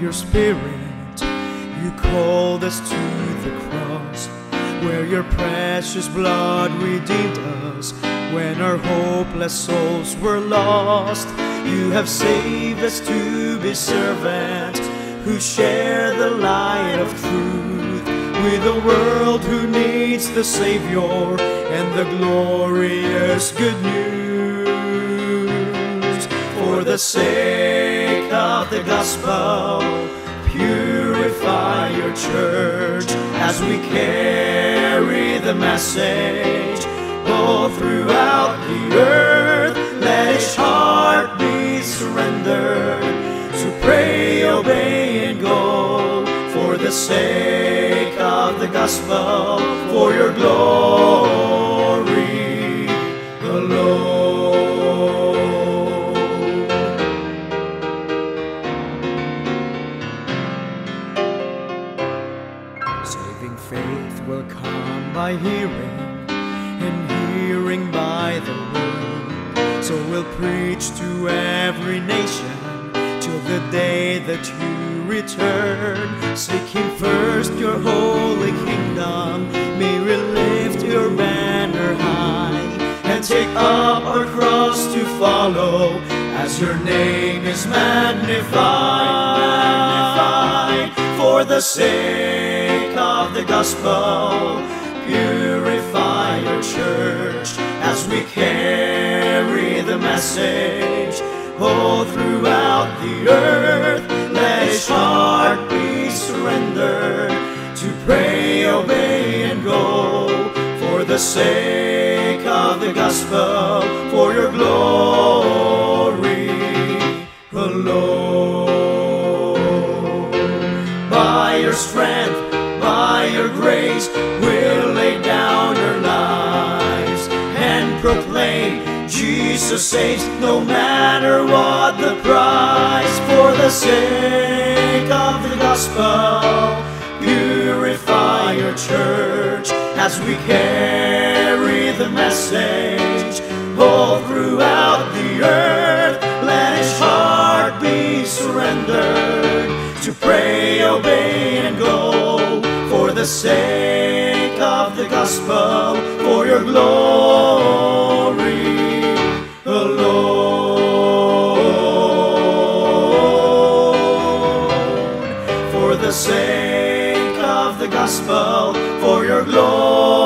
your Spirit, you called us to the cross, where your precious blood redeemed us. When our hopeless souls were lost, you have saved us to be servants who share the light of truth with a world who needs the Savior and the glorious good news. For the sake of the gospel, purify your church as we carry the message all throughout the earth. Let each heart be surrendered to pray, obey, and go for the sake of the gospel, for your glory alone. Saving faith will come by hearing, and hearing by the word. So we'll preach to every nation till the day that you return. Seeking first your holy kingdom, may we lift your banner high and take up our cross to follow as your name is magnified. For the sake of the gospel, purify your church as we carry the message all throughout the earth. Let each heart be surrendered to pray, obey, and go for the sake of the gospel, for your glory alone. By your strength, by your grace, we'll lay down our lives and proclaim Jesus saves, no matter what the price. For the sake of the gospel, purify your church as we carry the message all throughout the earth. Let each heart be surrendered to pray, obey, and go for the sake of the gospel, for your glory alone. For the sake of the gospel, for your glory